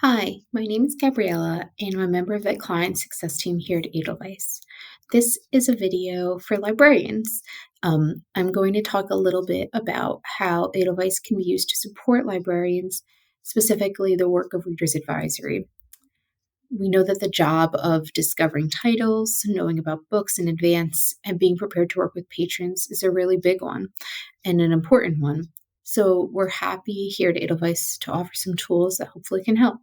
Hi, my name is Gabriella, and I'm a member of the client success team here at Edelweiss. This is a video for librarians. I'm going to talk a little bit about how Edelweiss can be used to support librarians, specifically the work of Reader's Advisory. We know that the job of discovering titles, knowing about books in advance, and being prepared to work with patrons is a really big one and an important one. So we're happy here at Edelweiss to offer some tools that hopefully can help.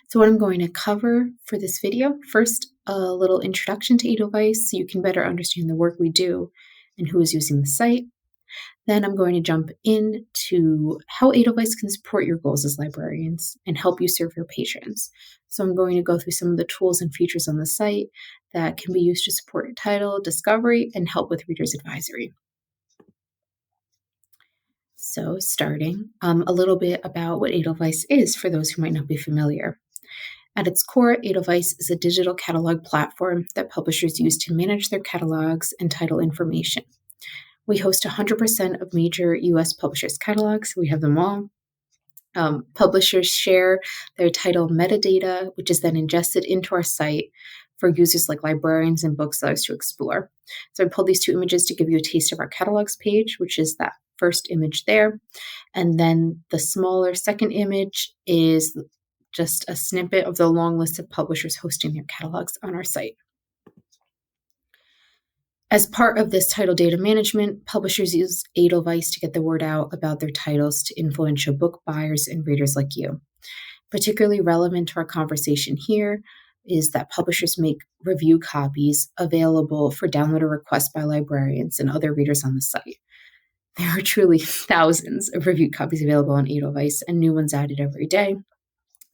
So what I'm going to cover for this video, first a little introduction to Edelweiss so you can better understand the work we do and who is using the site. Then I'm going to jump into how Edelweiss can support your goals as librarians and help you serve your patrons. So I'm going to go through some of the tools and features on the site that can be used to support title discovery and help with Reader's Advisory. So starting, a little bit about what Edelweiss is for those who might not be familiar. At its core, Edelweiss is a digital catalog platform that publishers use to manage their catalogs and title information. We host 100% of major U.S. publishers' catalogs. We have them all. Publishers share their title metadata, which is then ingested into our site for users like librarians and booksellers to explore. So I pulled these two images to give you a taste of our catalogs page, which is that first image there. And then the smaller second image is just a snippet of the long list of publishers hosting their catalogs on our site. As part of this title data management, publishers use Edelweiss to get the word out about their titles to influential book buyers and readers like you. Particularly relevant to our conversation here is that publishers make review copies available for download or request by librarians and other readers on the site. There are truly thousands of review copies available on Edelweiss and new ones added every day.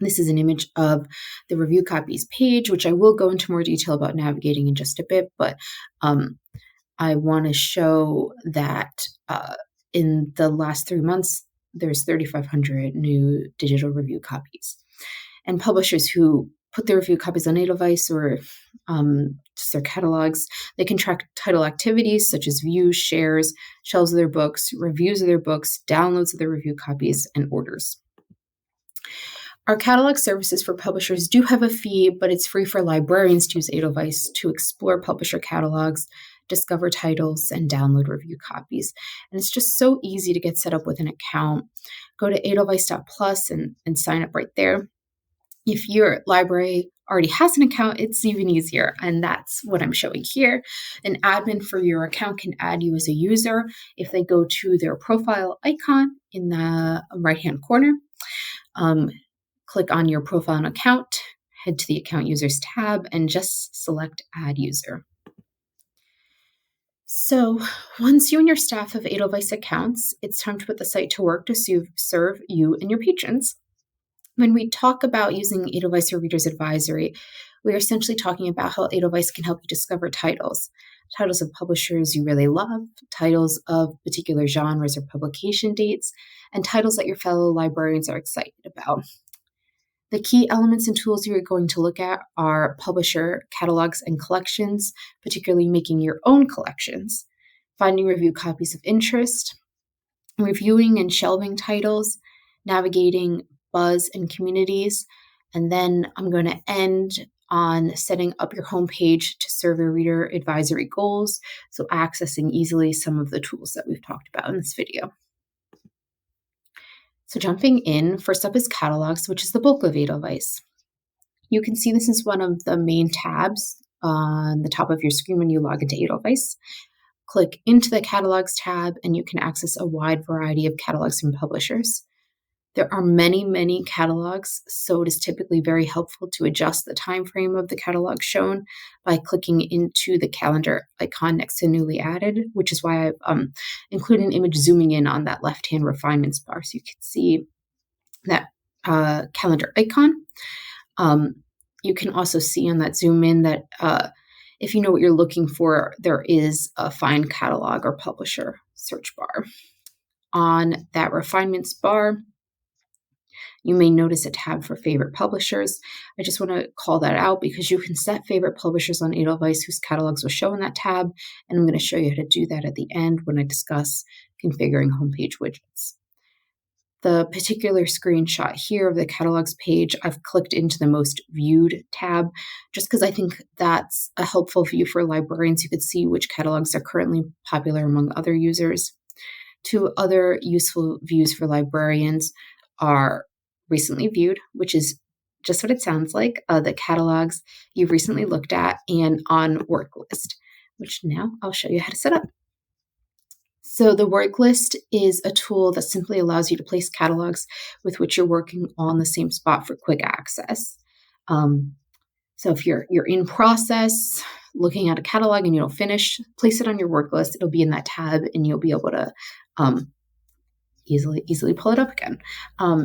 This is an image of the review copies page, which I will go into more detail about navigating in just a bit, but I want to show that in the last 3 months, there's 3,500 new digital review copies. And publishers who put their review copies on Edelweiss or just their catalogs, they can track title activities such as views, shares, shelves of their books, reviews of their books, downloads of their review copies, and orders. Our catalog services for publishers do have a fee, but it's free for librarians to use Edelweiss to explore publisher catalogs, discover titles, and download review copies. And it's just so easy to get set up with an account. Go to edelweiss.plus and sign up right there. If your library already has an account, it's even easier, and that's what I'm showing here. An admin for your account can add you as a user if they go to their profile icon in the right-hand corner. Click on your profile and account, head to the Account Users tab, and just select Add User. So once you and your staff have Edelweiss accounts, it's time to put the site to work to serve you and your patrons. When we talk about using Edelweiss or Reader's Advisory, we are essentially talking about how Edelweiss can help you discover titles of publishers you really love, titles of particular genres or publication dates, and titles that your fellow librarians are excited about. The key elements and tools you are going to look at are publisher catalogs and collections, particularly making your own collections, finding review copies of interest, reviewing and shelving titles, navigating buzz and communities, and then I'm going to end on setting up your homepage to serve your reader advisory goals, so accessing easily some of the tools that we've talked about in this video. So jumping in, first up is Catalogs, which is the bulk of Edelweiss. You can see this is one of the main tabs on the top of your screen when you log into Edelweiss. Click into the Catalogs tab, and you can access a wide variety of catalogs from publishers. There are many, many catalogs, so it is typically very helpful to adjust the time frame of the catalog shown by clicking into the calendar icon next to newly added, which is why I've included an image zooming in on that left-hand refinements bar so you can see that calendar icon. You can also see on that zoom in that if you know what you're looking for, there is a Find Catalog or Publisher search bar. On that refinements bar, you may notice a tab for favorite publishers. I just want to call that out because you can set favorite publishers on Edelweiss whose catalogs will show in that tab, and I'm going to show you how to do that at the end when I discuss configuring homepage widgets. The particular screenshot here of the catalogs page, I've clicked into the most viewed tab just because I think that's a helpful view for librarians who could see which catalogs are currently popular among other users. Two other useful views for librarians are recently viewed, which is just what it sounds like, the catalogs you've recently looked at, and on work list, which now I'll show you how to set up. So the work list is a tool that simply allows you to place catalogs with which you're working on the same spot for quick access. So if you're in process looking at a catalog and you don't finish, place it on your work list. It'll be in that tab and you'll be able to easily pull it up again.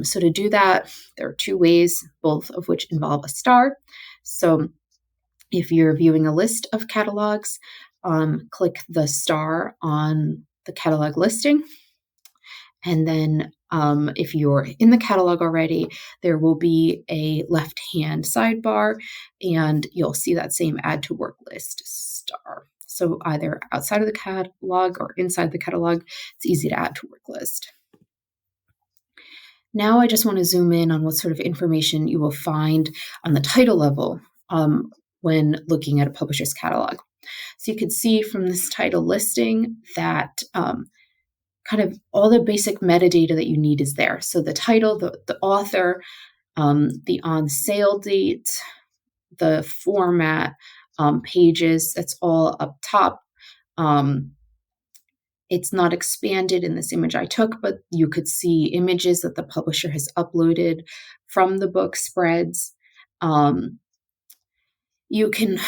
So to do that, there are two ways, both of which involve a star. So if you're viewing a list of catalogs, click the star on the catalog listing. And then if you're in the catalog already, there will be a left-hand sidebar and you'll see that same add to work list star. So either outside of the catalog or inside the catalog, it's easy to add to work list. Now I just want to zoom in on what sort of information you will find on the title level when looking at a publisher's catalog. So you can see from this title listing that kind of all the basic metadata that you need is there. So the title, the author, the on sale date, the format, pages, that's all up top. It's not expanded in this image I took, but you could see images that the publisher has uploaded from the book spreads. You can,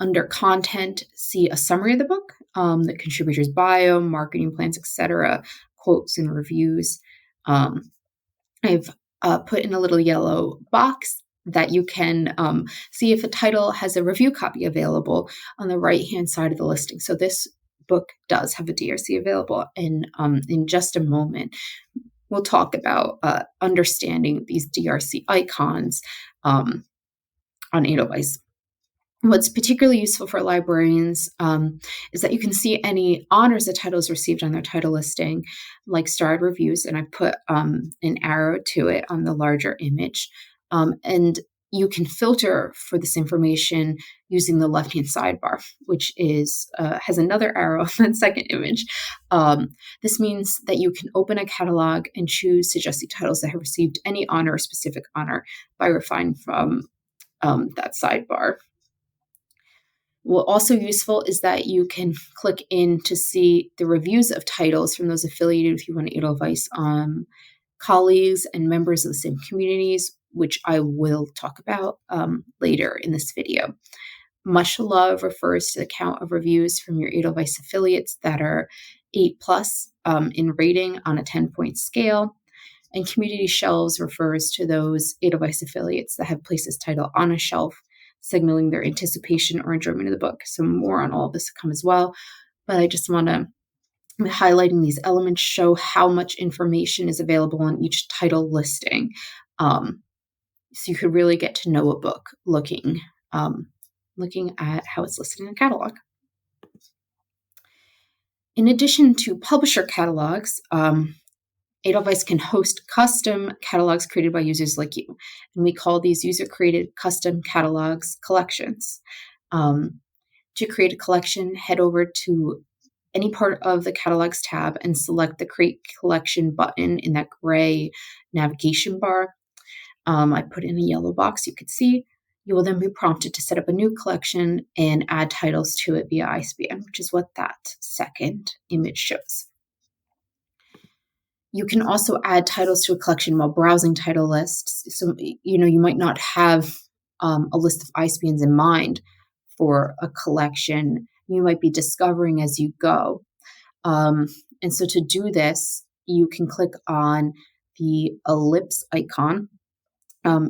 under content, see a summary of the book, the contributor's bio, marketing plans, etc., quotes and reviews. I've put in a little yellow box that you can see if a title has a review copy available on the right-hand side of the listing. So this book does have a DRC available, and in just a moment, we'll talk about understanding these DRC icons on Edelweiss. What's particularly useful for librarians is that you can see any honors the titles received on their title listing, like starred reviews, and I put an arrow to it on the larger image. And you can filter for this information using the left-hand sidebar, which has another arrow on that second image. This means that you can open a catalog and choose suggested titles that have received any honor or specific honor by refining from that sidebar. What also useful is that you can click in to see the reviews of titles from those affiliated with you on Edelweiss, colleagues and members of the same communities, which I will talk about later in this video. Much Love refers to the count of reviews from your Edelweiss affiliates that are 8+ in rating on a 10-point scale. And Community Shelves refers to those Edelweiss affiliates that have placed this title on a shelf, signaling their anticipation or enjoyment of the book. So more on all of this to come as well. But I just want to, highlighting these elements, show how much information is available on each title listing. So you could really get to know a book looking at how it's listed in a catalog. In addition to publisher catalogs, Edelweiss can host custom catalogs created by users like you, and we call these user-created custom catalogs collections. To create a collection, head over to any part of the catalogs tab and select the Create Collection button in that gray navigation bar. I put in a yellow box you could see. You will then be prompted to set up a new collection and add titles to it via ISBN, which is what that second image shows. You can also add titles to a collection while browsing title lists. So, you might not have a list of ISBNs in mind for a collection. You might be discovering as you go. And so to do this, you can click on the ellipse icon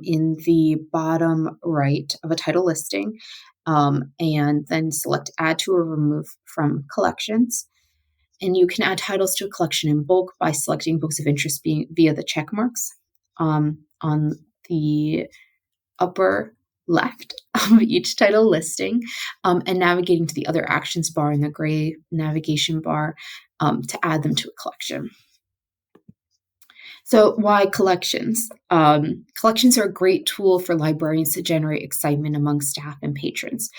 in the bottom right of a title listing, and then select Add to or Remove from Collections. And you can add titles to a collection in bulk by selecting books of interest via the check marks on the upper left of each title listing, and navigating to the other actions bar in the gray navigation bar to add them to a collection. So why collections? Collections are a great tool for librarians to generate excitement among staff and patrons.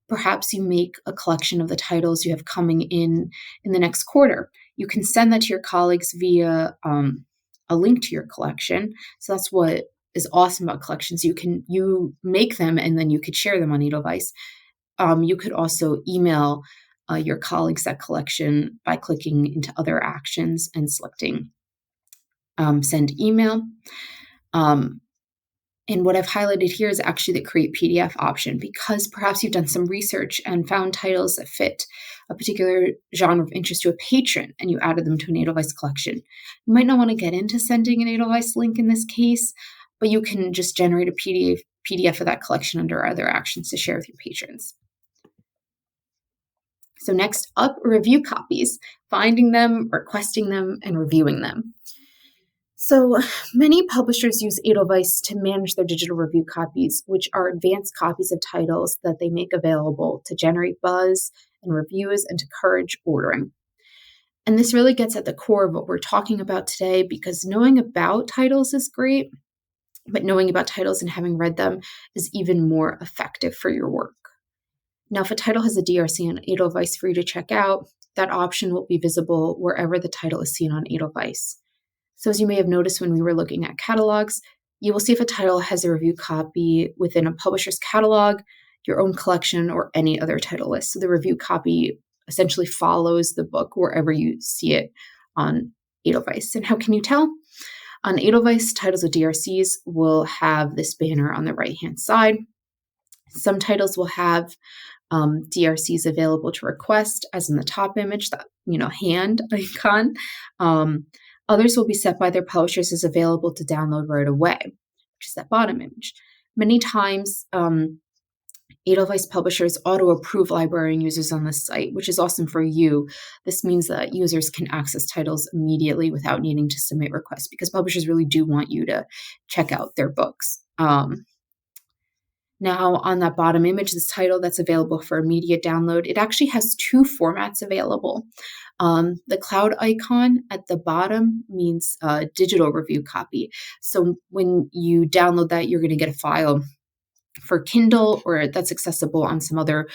Perhaps you make a collection of the titles you have coming in the next quarter. You can send that to your colleagues via a link to your collection. So that's what is awesome about collections. You make them and then you could share them on Edelweiss. You could also email your colleagues that collection by clicking into other actions and selecting send email. And what I've highlighted here is actually the create PDF option, because perhaps you've done some research and found titles that fit a particular genre of interest to a patron and you added them to an Edelweiss collection. You might not want to get into sending an Edelweiss link in this case, but you can just generate a PDF of that collection under other actions to share with your patrons. So next up, review copies, finding them, requesting them, and reviewing them. So many publishers use Edelweiss to manage their digital review copies, which are advanced copies of titles that they make available to generate buzz and reviews and to encourage ordering. And this really gets at the core of what we're talking about today, because knowing about titles is great, but knowing about titles and having read them is even more effective for your work. Now, if a title has a DRC on Edelweiss for you to check out, that option will be visible wherever the title is seen on Edelweiss. So as you may have noticed when we were looking at catalogs, you will see if a title has a review copy within a publisher's catalog, your own collection, or any other title list. So the review copy essentially follows the book wherever you see it on Edelweiss. And how can you tell? On Edelweiss, titles with DRCs will have this banner on the right-hand side. Some titles will have DRCs available to request, as in the top image, that hand icon. Others will be set by their publishers as available to download right away, which is that bottom image. Many times, Edelweiss publishers auto-approve librarian users on the site, which is awesome for you. This means that users can access titles immediately without needing to submit requests, because publishers really do want you to check out their books. Now, on that bottom image, this title that's available for immediate download, it actually has two formats available. The cloud icon at the bottom means digital review copy. So when you download that, you're going to get a file for Kindle, or that's accessible on some other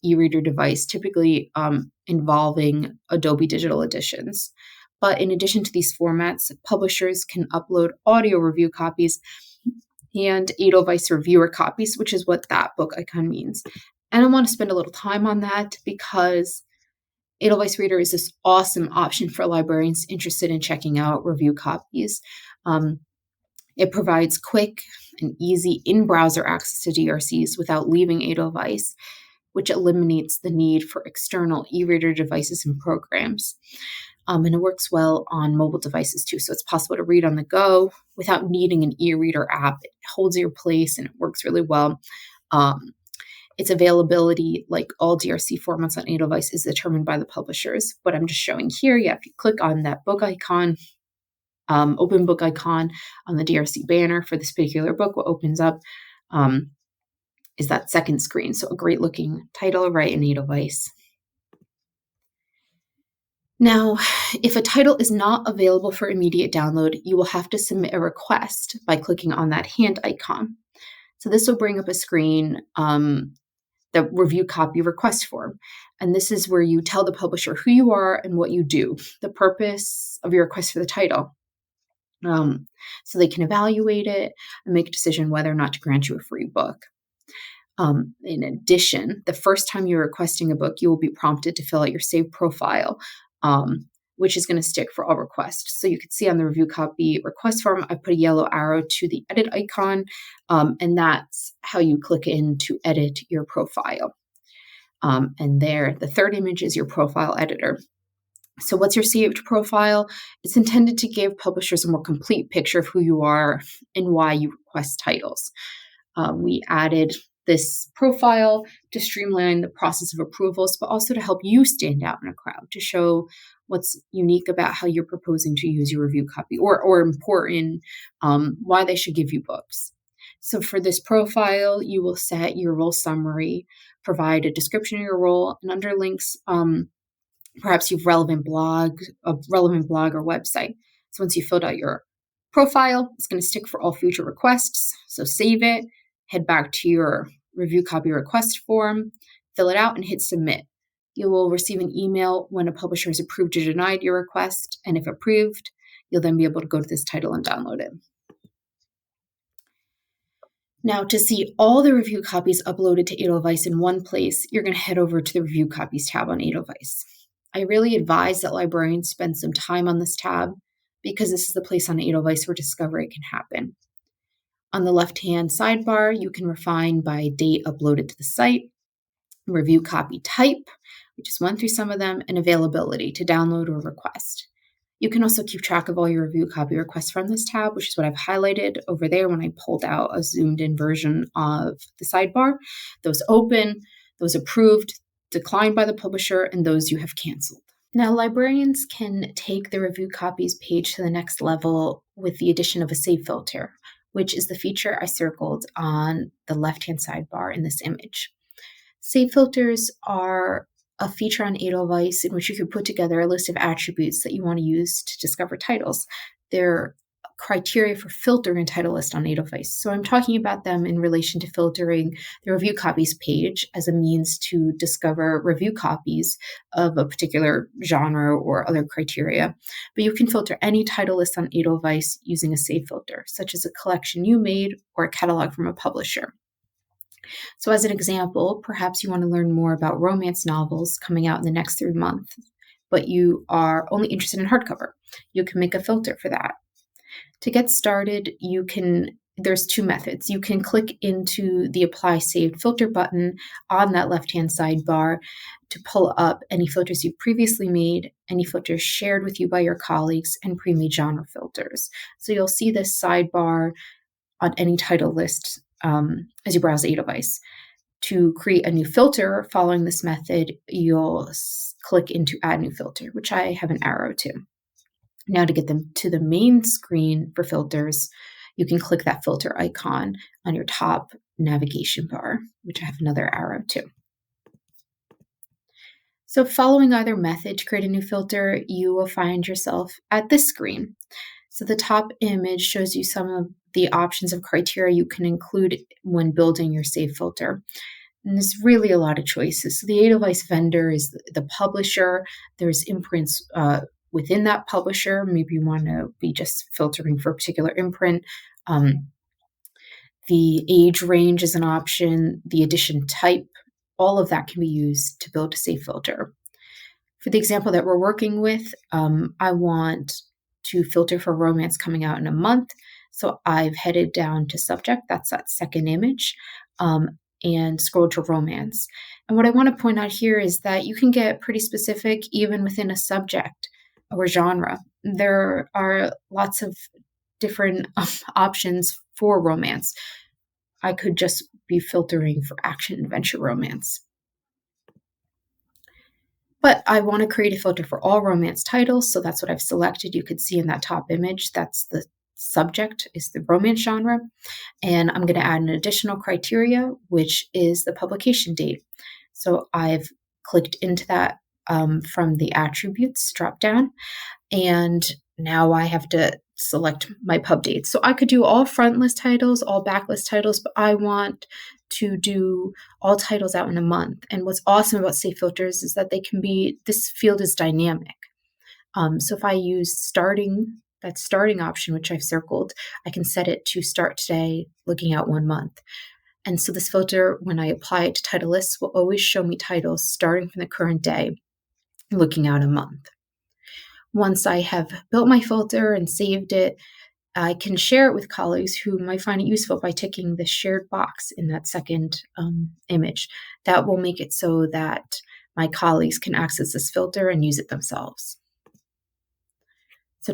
e-reader device, typically involving Adobe Digital Editions. But in addition to these formats, publishers can upload audio review copies and Edelweiss reviewer copies, which is what that book icon means. And I want to spend a little time on that because Edelweiss Reader is this awesome option for librarians interested in checking out review copies. It provides quick and easy in-browser access to DRCs without leaving Edelweiss, which eliminates the need for external e-reader devices and programs. And it works well on mobile devices too. So it's possible to read on the go without needing an e-reader app. It holds your place and it works really well. Its availability, like all DRC formats on Edelweiss, is determined by the publishers. What I'm just showing here, if you click on that book icon, open book icon on the DRC banner for this particular book, what opens up is that second screen. So a great looking title right in Edelweiss. Now, if a title is not available for immediate download, you will have to submit a request by clicking on that hand icon. So this will bring up a screen, the review copy request form. And this is where you tell the publisher who you are and what you do, the purpose of your request for the title. So they can evaluate it and make a decision whether or not to grant you a free book. In addition, the first time you're requesting a book, you will be prompted to fill out your saved profile, which is going to stick for all requests. So you can see on the review copy request form, I put a yellow arrow to the edit icon, and that's how you click in to edit your profile. And there, the third image is your profile editor. So what's your saved profile? It's intended to give publishers a more complete picture of who you are and why you request titles. We added this profile to streamline the process of approvals, but also to help you stand out in a crowd, to show what's unique about how you're proposing to use your review copy, or important, why they should give you books. So for this profile, you will set your role summary, provide a description of your role, and under links, perhaps you've relevant blog or website. So once you filled out your profile is going to stick for all future requests. So save it, head back to your review copy request form, fill it out, and hit submit. You will receive an email when a publisher has approved or denied your request, and if approved, you'll then be able to go to this title and download it. Now, to see all the review copies uploaded to Edelweiss in one place, you're going to head over to the Review Copies tab on Edelweiss. I really advise that librarians spend some time on this tab because this is the place on Edelweiss where discovery can happen. On the left-hand sidebar, you can refine by date uploaded to the site, review copy type, we just went through some of them, and availability to download or request. You can also keep track of all your review copy requests from this tab, which is what I've highlighted over there when I pulled out a zoomed-in version of the sidebar. Those open, those approved, declined by the publisher, and those you have canceled. Now, librarians can take the review copies page to the next level with the addition of a save filter, which is the feature I circled on the left-hand sidebar in this image. Save filters are a feature on Edelweiss in which you can put together a list of attributes that you want to use to discover titles. They're criteria for filtering a title list on Edelweiss. So I'm talking about them in relation to filtering the review copies page as a means to discover review copies of a particular genre or other criteria. But you can filter any title list on Edelweiss using a save filter, such as a collection you made or a catalog from a publisher. So as an example, perhaps you want to learn more about romance novels coming out in the next 3 months, but you are only interested in hardcover. You can make a filter for that. To get started, there's 2 methods. You can click into the Apply Saved Filter button on that left-hand sidebar to pull up any filters you've previously made, any filters shared with you by your colleagues, and pre-made genre filters. So you'll see this sidebar on any title list as you browse Edelweiss. To create a new filter following this method, you'll click into Add New Filter, which I have an arrow to. Now to get them to the main screen for filters, you can click that filter icon on your top navigation bar, which I have another arrow to. So following either method to create a new filter, you will find yourself at this screen. So the top image shows you some of the options of criteria you can include when building your save filter. And there's really a lot of choices. So the Edelweiss vendor is the publisher. There's imprints within that publisher. Maybe you want to be just filtering for a particular imprint. The age range is an option. The edition type, all of that can be used to build a save filter. For the example that we're working with, I want to filter for romance coming out in a month. So I've headed down to subject, that's that second image, and scrolled to romance. And what I want to point out here is that you can get pretty specific even within a subject or genre. There are lots of different options for romance. I could just be filtering for action, adventure, romance. But I want to create a filter for all romance titles, so that's what I've selected. You could see in that top image, that's the subject, is the romance genre. And I'm going to add an additional criteria, which is the publication date. So I've clicked into that from the attributes dropdown, and now I have to select my pub dates. So I could do all front list titles, all backlist titles, but I want to do all titles out in a month. And what's awesome about save filters is that this field is dynamic. So if I use that starting option, which I've circled, I can set it to start today, looking out 1 month. And so this filter, when I apply it to title lists, will always show me titles starting from the current day, looking out a month. Once I have built my filter and saved it, I can share it with colleagues who might find it useful by ticking the shared box in that second image. That will make it so that my colleagues can access this filter and use it themselves. So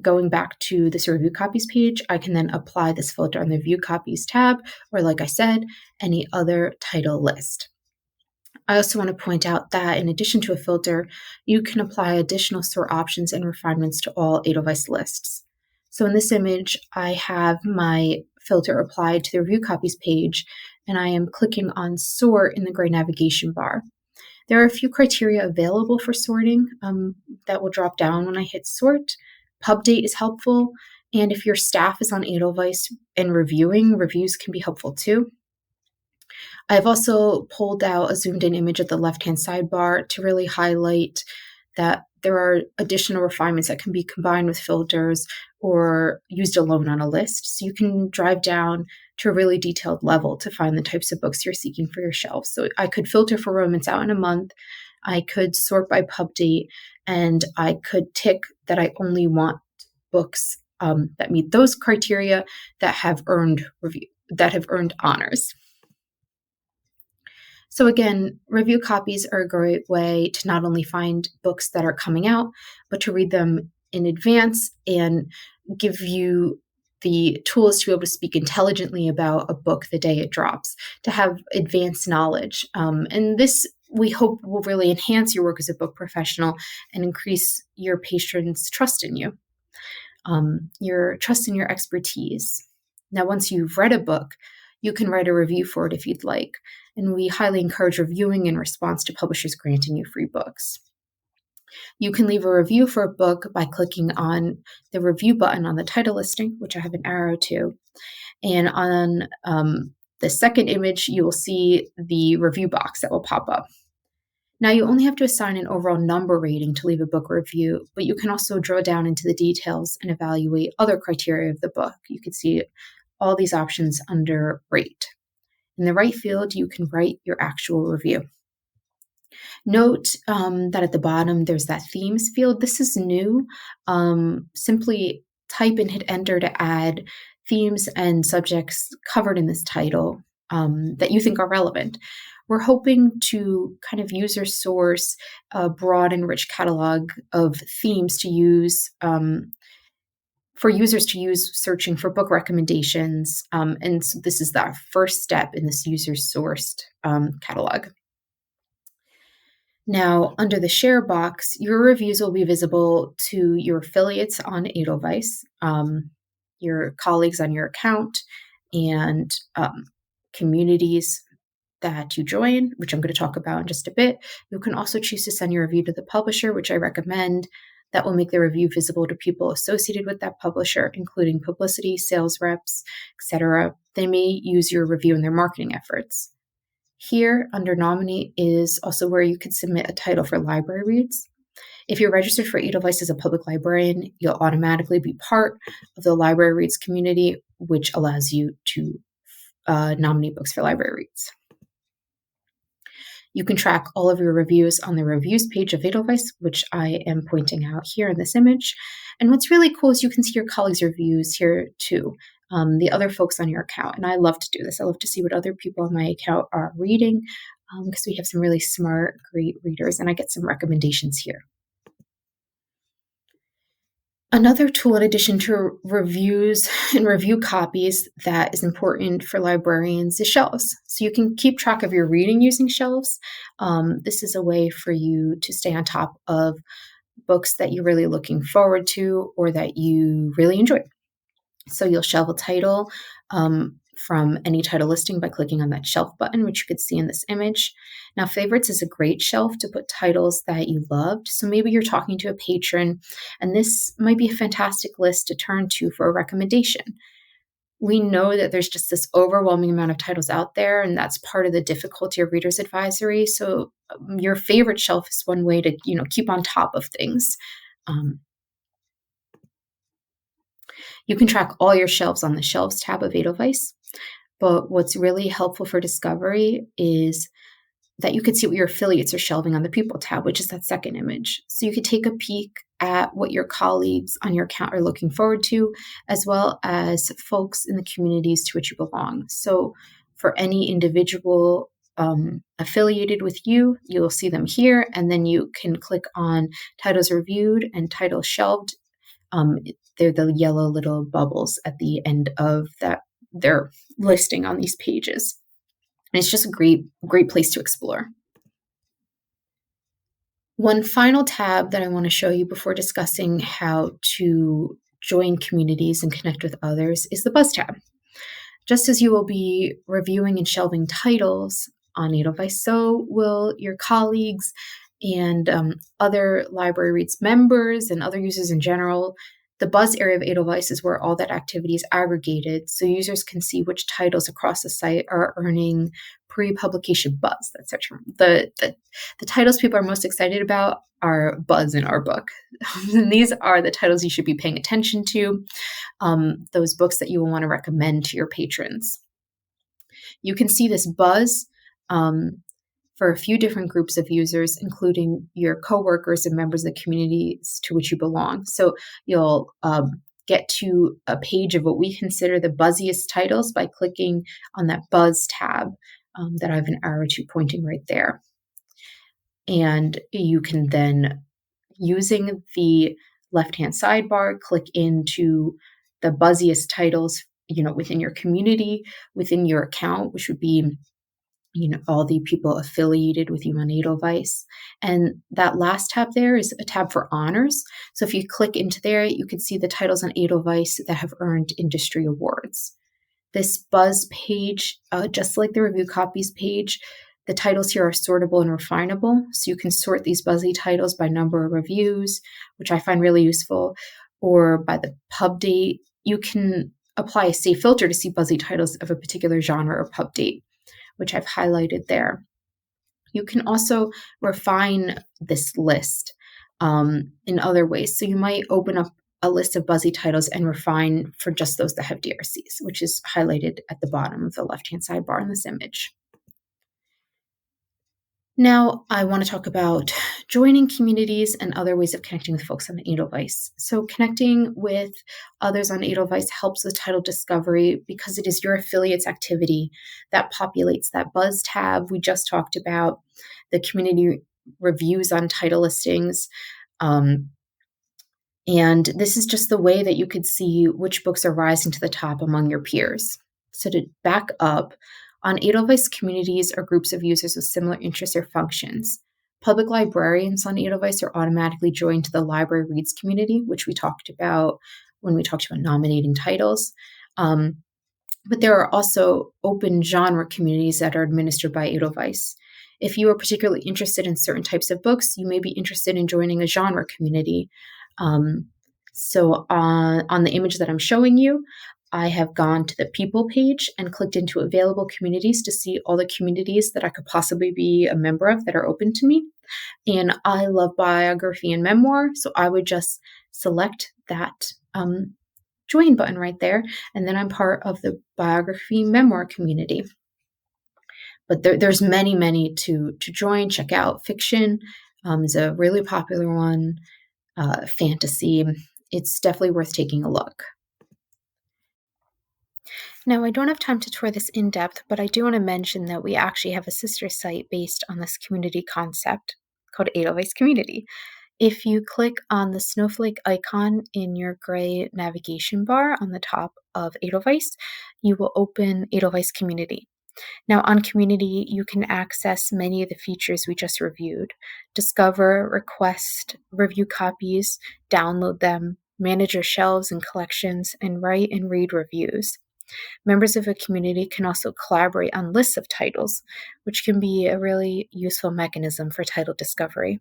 going back to this review copies page, I can then apply this filter on the View Copies tab, or like I said, any other title list. I also want to point out that in addition to a filter, you can apply additional sort options and refinements to all Edelweiss lists. So in this image, I have my filter applied to the review copies page, and I am clicking on sort in the gray navigation bar. There are a few criteria available for sorting that will drop down when I hit sort. Pub date is helpful, And if your staff is on Edelweiss and reviewing, reviews can be helpful too. I've also pulled out a zoomed in image at the left-hand sidebar to really highlight that there are additional refinements that can be combined with filters or used alone on a list. So you can drive down to a really detailed level to find the types of books you're seeking for your shelf. So I could filter for romance out in a month, I could sort by pub date, and I could tick that I only want books that meet those criteria that have earned honors. So again, review copies are a great way to not only find books that are coming out, but to read them in advance and give you the tools to be able to speak intelligently about a book the day it drops, to have advanced knowledge. And this, we hope, will really enhance your work as a book professional and increase your patrons' trust in you, your trust in your expertise. Now, once you've read a book, you can write a review for it if you'd like. And we highly encourage reviewing in response to publishers granting you free books. You can leave a review for a book by clicking on the review button on the title listing, which I have an arrow to. And on the second image, you will see the review box that will pop up. Now, you only have to assign an overall number rating to leave a book review, but you can also drill down into the details and evaluate other criteria of the book. You can see all these options under rate. In the right field, you can write your actual review. Note that at the bottom, there's that themes field. This is new. Simply type and hit enter to add themes and subjects covered in this title that you think are relevant. We're hoping to kind of user source a broad and rich catalog of themes to use for users to use searching for book recommendations. And so this is the first step in this user-sourced catalog. Now, under the share box, your reviews will be visible to your affiliates on Edelweiss, your colleagues on your account, and communities that you join, which I'm going to talk about in just a bit. You can also choose to send your review to the publisher, which I recommend. That will make the review visible to people associated with that publisher, including publicity, sales reps, etc. They may use your review in their marketing efforts. Here, under Nominate, is also where you could submit a title for library reads. If you're registered for Edelweiss as a public librarian, you'll automatically be part of the library reads community, which allows you to nominate books for library reads. You can track all of your reviews on the reviews page of Edelweiss, which I am pointing out here in this image. And what's really cool is you can see your colleagues' reviews here too, the other folks on your account. And I love to do this. I love to see what other people on my account are reading because we have some really smart, great readers, and I get some recommendations here. Another tool in addition to reviews and review copies that is important for librarians is shelves. So you can keep track of your reading using shelves. This is a way for you to stay on top of books that you're really looking forward to or that you really enjoy. So you'll shelve a title from any title listing by clicking on that shelf button, which you could see in this image. Now, favorites is a great shelf to put titles that you loved. So maybe you're talking to a patron, and this might be a fantastic list to turn to for a recommendation. We know that there's just this overwhelming amount of titles out there, and that's part of the difficulty of Reader's Advisory. So your favorite shelf is one way to, keep on top of things. You can track all your shelves on the Shelves tab of Edelweiss, but what's really helpful for discovery is that you could see what your affiliates are shelving on the People tab, which is that second image. So you could take a peek at what your colleagues on your account are looking forward to, as well as folks in the communities to which you belong. So for any individual affiliated with you, you'll see them here, and then you can click on titles reviewed and titles shelved. They're the yellow little bubbles at the end of their listing on these pages. And it's just a great place to explore. One final tab that I want to show you before discussing how to join communities and connect with others is the Buzz tab. Just as you will be reviewing and shelving titles on Edelweiss, so will your colleagues and other Library Reads members and other users in general. The buzz area of Edelweiss is where all that activity is aggregated, so users can see which titles across the site are earning pre-publication buzz. That's our term. The titles people are most excited about are buzz in our book. And these are the titles you should be paying attention to, those books that you will want to recommend to your patrons. You can see this buzz for a few different groups of users, including your coworkers and members of the communities to which you belong. So you'll get to a page of what we consider the buzziest titles by clicking on that buzz tab that I have an arrow to pointing right there. And you can then, using the left-hand sidebar, click into the buzziest titles, within your community, within your account, which would be, all the people affiliated with you on Edelweiss. And that last tab there is a tab for honors. So if you click into there, you can see the titles on Edelweiss that have earned industry awards. This buzz page, just like the review copies page, the titles here are sortable and refinable. So you can sort these buzzy titles by number of reviews, which I find really useful, or by the pub date. You can apply a safe filter to see buzzy titles of a particular genre or pub date, which I've highlighted there. You can also refine this list in other ways. So you might open up a list of buzzy titles and refine for just those that have DRCs, which is highlighted at the bottom of the left-hand sidebar in this image. Now, I want to talk about joining communities and other ways of connecting with folks on Edelweiss. So connecting with others on Edelweiss helps with title discovery because it is your affiliate's activity that populates that buzz tab we just talked about, the community reviews on title listings. And this is just the way that you could see which books are rising to the top among your peers. So to back up, on Edelweiss, communities are groups of users with similar interests or functions. Public librarians on Edelweiss are automatically joined to the Library Reads community, which we talked about when we talked about nominating titles. But there are also open genre communities that are administered by Edelweiss. If you are particularly interested in certain types of books, you may be interested in joining a genre community. So on the image that I'm showing you, I have gone to the people page and clicked into available communities to see all the communities that I could possibly be a member of that are open to me. And I love biography and memoir, so I would just select that join button right there, and then I'm part of the biography memoir community. But there's many to join. Check out fiction is a really popular one. Fantasy, it's definitely worth taking a look. Now, I don't have time to tour this in depth, but I do want to mention that we actually have a sister site based on this community concept called Edelweiss Community. If you click on the snowflake icon in your gray navigation bar on the top of Edelweiss, you will open Edelweiss Community. Now, on Community, you can access many of the features we just reviewed: discover, request, review copies, download them, manage your shelves and collections, and write and read reviews. Members of a community can also collaborate on lists of titles, which can be a really useful mechanism for title discovery.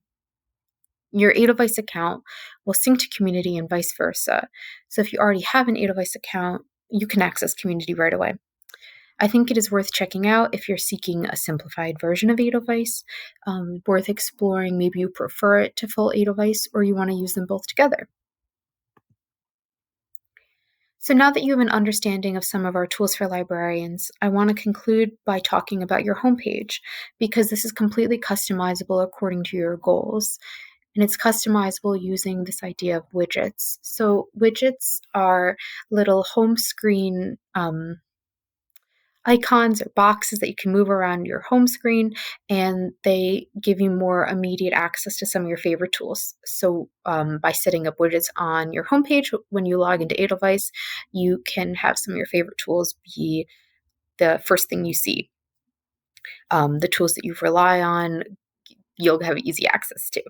Your Edelweiss account will sync to community and vice versa. So if you already have an Edelweiss account, you can access community right away. I think it is worth checking out if you're seeking a simplified version of Edelweiss, worth exploring. Maybe you prefer it to full Edelweiss, or you want to use them both together. So now that you have an understanding of some of our tools for librarians, I want to conclude by talking about your homepage, because this is completely customizable according to your goals. And it's customizable using this idea of widgets. So widgets are little home screen icons or boxes that you can move around your home screen, and they give you more immediate access to some of your favorite tools. So by setting up widgets on your homepage, when you log into Edelweiss, you can have some of your favorite tools be the first thing you see. The tools that you rely on, you'll have easy access to.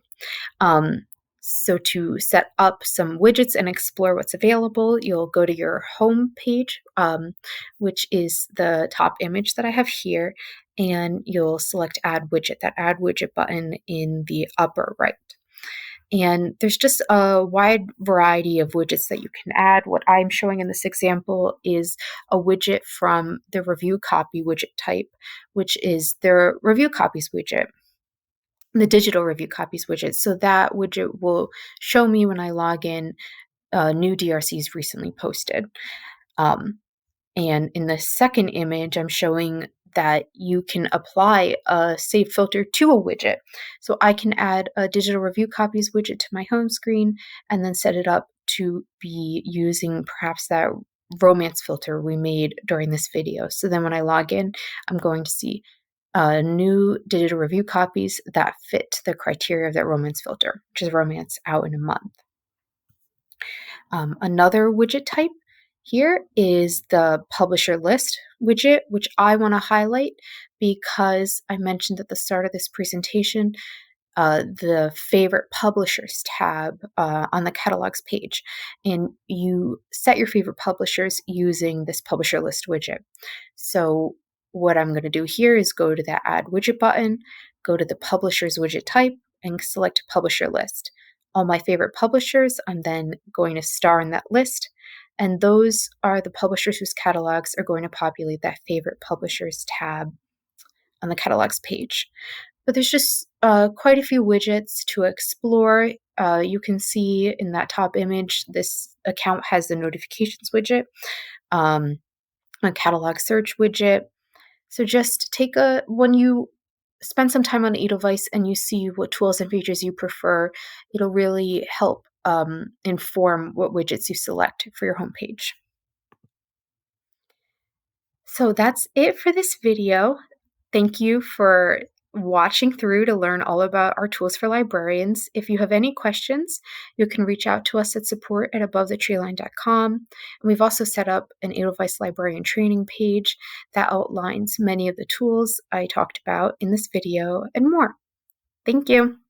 So to set up some widgets and explore what's available, you'll go to your home page, which is the top image that I have here, and you'll select Add Widget, that Add Widget button in the upper right. And there's just a wide variety of widgets that you can add. What I'm showing in this example is a widget from the review copy widget type, which is the review copies widget, the digital review copies widget. So that widget will show me when I log in new DRCs recently posted. And in the second image, I'm showing that you can apply a save filter to a widget. So I can add a digital review copies widget to my home screen and then set it up to be using perhaps that romance filter we made during this video. So then when I log in, I'm going to see new digital review copies that fit the criteria of that romance filter, which is romance out in a month. Another widget type here is the publisher list widget, which I want to highlight because I mentioned at the start of this presentation the favorite publishers tab on the catalogs page. And you set your favorite publishers using this publisher list widget. So what I'm going to do here is go to that add widget button, go to the publishers widget type, and select publisher list. All my favorite publishers, I'm then going to star in that list. And those are the publishers whose catalogs are going to populate that favorite publishers tab on the catalogs page. But there's just quite a few widgets to explore. You can see in that top image, this account has the notifications widget, a catalog search widget. So just when you spend some time on Edelweiss and you see what tools and features you prefer, it'll really help inform what widgets you select for your homepage. So that's it for this video. Thank you for watching through to learn all about our tools for librarians. If you have any questions, you can reach out to us at support@abovethetreeline.com. And we've also set up an Edelweiss librarian training page that outlines many of the tools I talked about in this video and more. Thank you.